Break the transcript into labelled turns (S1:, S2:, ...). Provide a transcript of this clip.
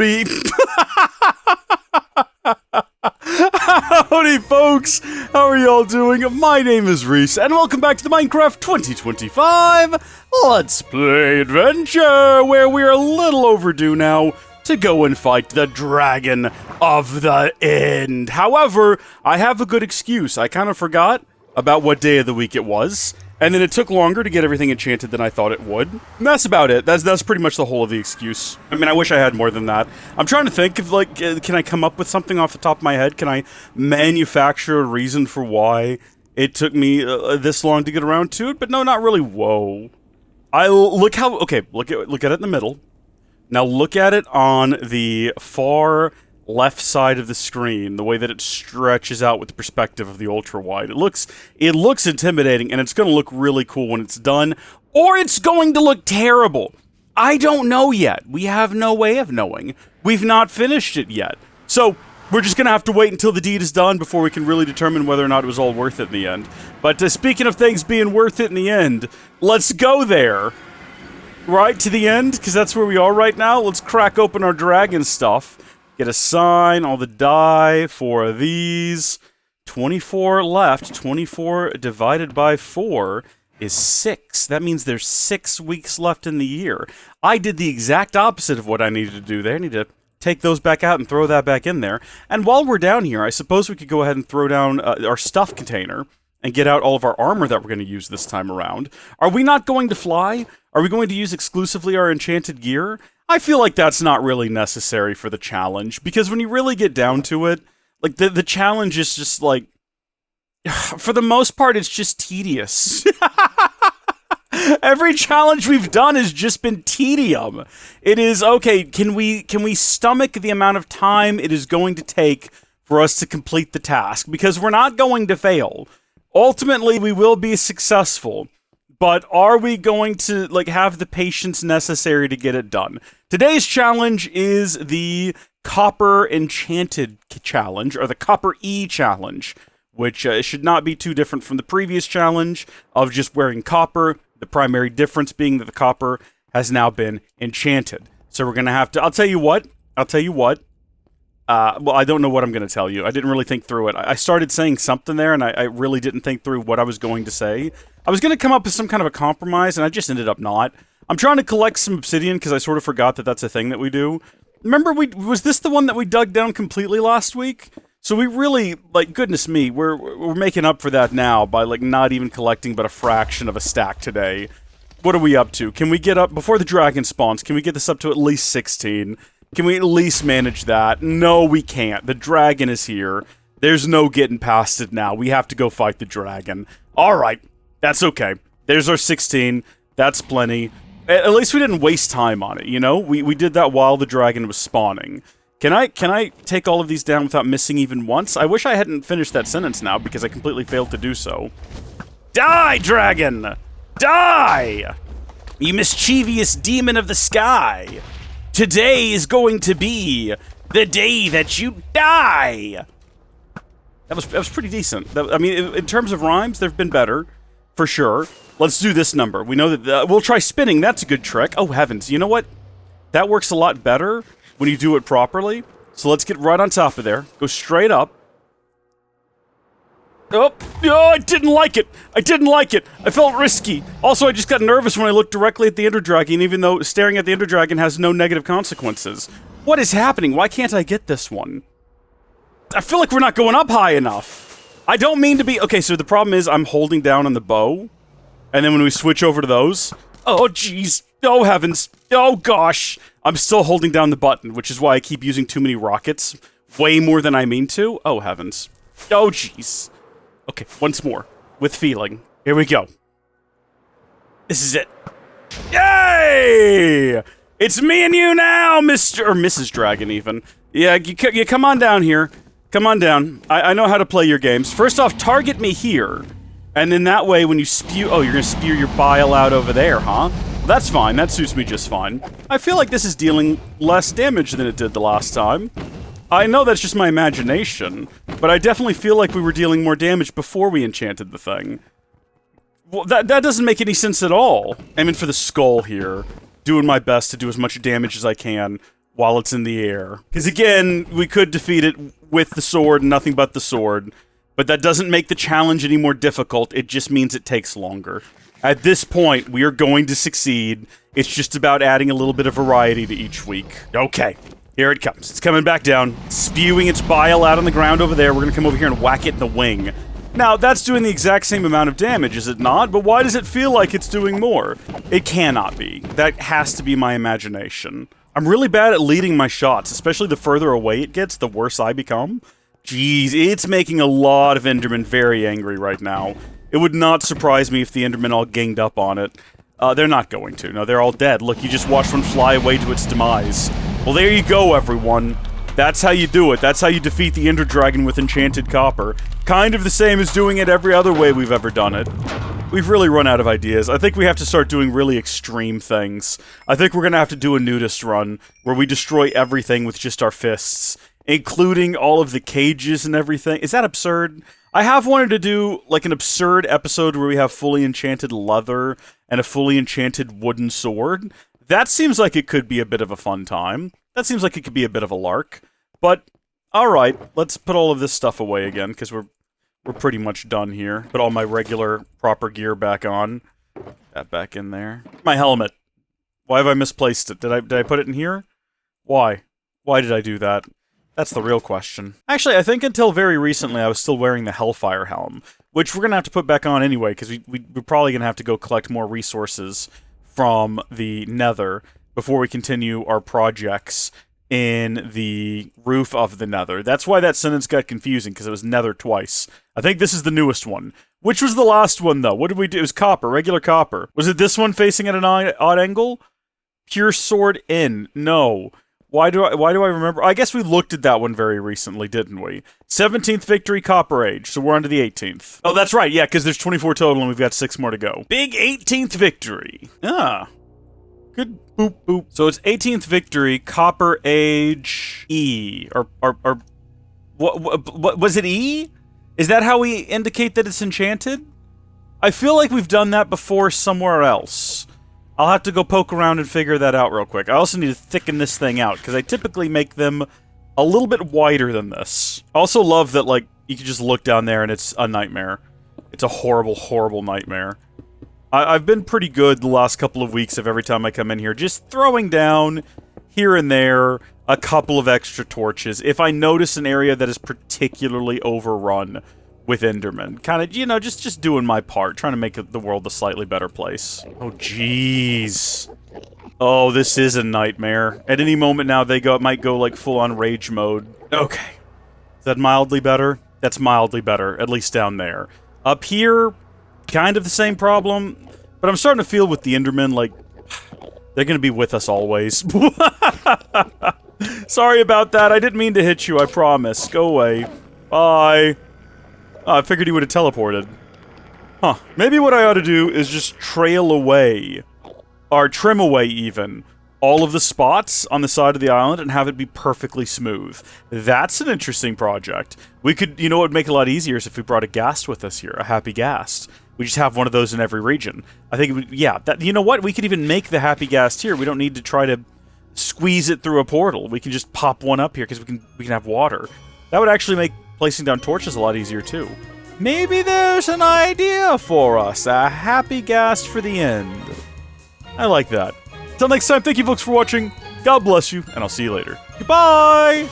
S1: Howdy! Howdy, folks! How are y'all doing? My name is Reese, and welcome back to the Minecraft 2025 Let's Play Adventure, where we're a little overdue now to go and fight the Dragon of the End. However, I have a good excuse. I kind of forgot about what day of the week it was, and then it took longer to get everything enchanted than I thought it would. And that's about it. That's pretty much the whole of the excuse. I mean, I wish I had more than that. I'm trying to think of, like, can I come up with something off the top of my head? Can I manufacture a reason for why it took me this long to get around to it? But no, not really. Whoa. Look at it in the middle. Now look at it on the far left side of the screen, the way that it stretches out with the perspective of the ultra-wide. It looks intimidating, and it's going to look really cool when it's done, or it's going to look terrible. I don't know yet. We have no way of knowing. We've not finished it yet. So, we're just going to have to wait until the deed is done before we can really determine whether or not it was all worth it in the end. But speaking of things being worth it in the end, let's go there. Right to the end, because that's where we are right now. Let's crack open our dragon stuff. Get a sign, all the die for these. 24 left. 24 divided by 4 is 6. That means there's 6 weeks left in the year. I did the exact opposite of what I needed to do there. I need to take those back out and throw that back in there. And while we're down here, I suppose we could go ahead and throw down our stuff container and get out all of our armor that we're going to use this time around. Are we not going to fly? Are we going to use exclusively our enchanted gear? I feel like that's not really necessary for the challenge, because when you really get down to it, like, the challenge is just, like, for the most part, it's just tedious. Every challenge we've done has just been tedium. It is, okay, can we stomach the amount of time it is going to take for us to complete the task? Because we're not going to fail. Ultimately, we will be successful. But are we going to, like, have the patience necessary to get it done? Today's challenge is the Copper Enchanted Challenge, or the Copper E Challenge, which should not be too different from the previous challenge of just wearing copper, the primary difference being that the copper has now been enchanted. So we're going to have to, I'll tell you what, well, I don't know what I'm going to tell you. I didn't really think through it. I started saying something there, and I really didn't think through what I was going to say. I was going to come up with some kind of a compromise, and I just ended up not. I'm trying to collect some obsidian, because I sort of forgot that that's a thing that we do. Remember, was this the one that we dug down completely last week? So we really, like, goodness me, we're making up for that now by, like, not even collecting but a fraction of a stack today. What are we up to? Can we get up, before the dragon spawns, can we get this up to at least 16? Can we at least manage that? No, we can't. The dragon is here. There's no getting past it now. We have to go fight the dragon. Alright, that's okay. There's our 16. That's plenty. At least we didn't waste time on it, you know? We did that while the dragon was spawning. Can I take all of these down without missing even once? I wish I hadn't finished that sentence now, because I completely failed to do so. Die, dragon! Die! You mischievous demon of the sky! Today is going to be the day that you die! That was pretty decent. I mean, in terms of rhymes, they've been better, for sure. Let's do this number. We know that, we'll try spinning, that's a good trick. Oh, heavens, you know what? That works a lot better when you do it properly. So let's get right on top of there. Go straight up. Oh, I didn't like it. I didn't like it. I felt risky. Also, I just got nervous when I looked directly at the Ender Dragon, even though staring at the Ender Dragon has no negative consequences. What is happening? Why can't I get this one? I feel like we're not going up high enough. I don't mean to be... Okay, so the problem is I'm holding down on the bow, and then when we switch over to those... Oh, jeez. Oh, heavens. Oh, gosh. I'm still holding down the button, which is why I keep using too many rockets. Way more than I mean to. Oh, heavens. Oh, jeez. Okay, once more. With feeling. Here we go. This is it. Yay! It's me and you now, Mr. or Mrs. Dragon, even. Yeah, you come on down here. Come on down. I know how to play your games. First off, target me here. And then that way, when you spew... Oh, you're gonna spew your bile out over there, huh? That's fine. That suits me just fine. I feel like this is dealing less damage than it did the last time. I know that's just my imagination, but I definitely feel like we were dealing more damage before we enchanted the thing. Well, that doesn't make any sense at all. I mean, for the skull here, doing my best to do as much damage as I can while it's in the air. Because again, we could defeat it with the sword and nothing but the sword, but that doesn't make the challenge any more difficult, it just means it takes longer. At this point, we are going to succeed. It's just about adding a little bit of variety to each week. Okay, here it comes. It's coming back down, spewing its bile out on the ground over there. We're gonna come over here and whack it in the wing. Now, that's doing the exact same amount of damage, is it not? But why does it feel like it's doing more? It cannot be. That has to be my imagination. I'm really bad at leading my shots, especially the further away it gets, the worse I become. Jeez, it's making a lot of Endermen very angry right now. It would not surprise me if the Endermen all ganged up on it. They're not going to. No, they're all dead. Look, you just watched one fly away to its demise. Well, there you go, everyone. That's how you do it. That's how you defeat the Ender Dragon with enchanted copper. Kind of the same as doing it every other way we've ever done it. We've really run out of ideas. I think we have to start doing really extreme things. I think we're gonna have to do a nudist run, where we destroy everything with just our fists, including all of the cages and everything. Is that absurd? I have wanted to do, like, an absurd episode where we have fully enchanted leather and a fully enchanted wooden sword. That seems like it could be a bit of a fun time. That seems like it could be a bit of a lark. But, alright, let's put all of this stuff away again, because we're pretty much done here. Put all my regular, proper gear back on. That back in there. My helmet. Why have I misplaced it? Did I put it in here? Why? Why did I do that? That's the real question. Actually, I think until very recently I was still wearing the Hellfire helm, which we're gonna have to put back on anyway, because we're probably gonna have to go collect more resources from the Nether before we continue our projects in the roof of the Nether. That's why that sentence got confusing, because it was Nether twice. I think this is the newest one. Which was the last one, though? What did we do? It was copper, regular copper. Was it this one facing at an odd angle? Pure sword in. No. Why do I remember? I guess we looked at that one very recently, didn't we? 17th victory, Copper Age, so we're on to the 18th. Oh, that's right, yeah, because there's 24 total and we've got 6 more to go. Big 18th victory. Ah. Good boop boop. So it's 18th victory, Copper Age E. Or what was it E? Is that how we indicate that it's enchanted? I feel like we've done that before somewhere else. I'll have to go poke around and figure that out real quick. I also need to thicken this thing out, because I typically make them a little bit wider than this. I also love that, like, you can just look down there and it's a nightmare. It's a horrible, horrible nightmare. I've been pretty good the last couple of weeks of every time I come in here, just throwing down, here and there, a couple of extra torches. If I notice an area that is particularly overrun with Endermen. Kind of, you know, just doing my part, trying to make the world a slightly better place. Oh, jeez. Oh, this is a nightmare. At any moment now, they might go, like, full-on rage mode. Okay. Is that mildly better? That's mildly better, at least down there. Up here, kind of the same problem, but I'm starting to feel with the Endermen, like, they're gonna be with us always. Sorry about that, I didn't mean to hit you, I promise. Go away. Bye. Oh, I figured he would have teleported. Huh. Maybe what I ought to do is just trail away, or trim away even, all of the spots on the side of the island and have it be perfectly smooth. That's an interesting project. We could, you know what would make it a lot easier is if we brought a ghast with us here, a happy ghast. We just have one of those in every region. I think, it would, yeah, you know what? We could even make the happy ghast here. We don't need to try to squeeze it through a portal. We can just pop one up here because we can have water. That would actually make placing down torches a lot easier too. Maybe there's an idea for us. A happy ghast for the end. I like that. Until next time, thank you folks for watching. God bless you, and I'll see you later. Goodbye!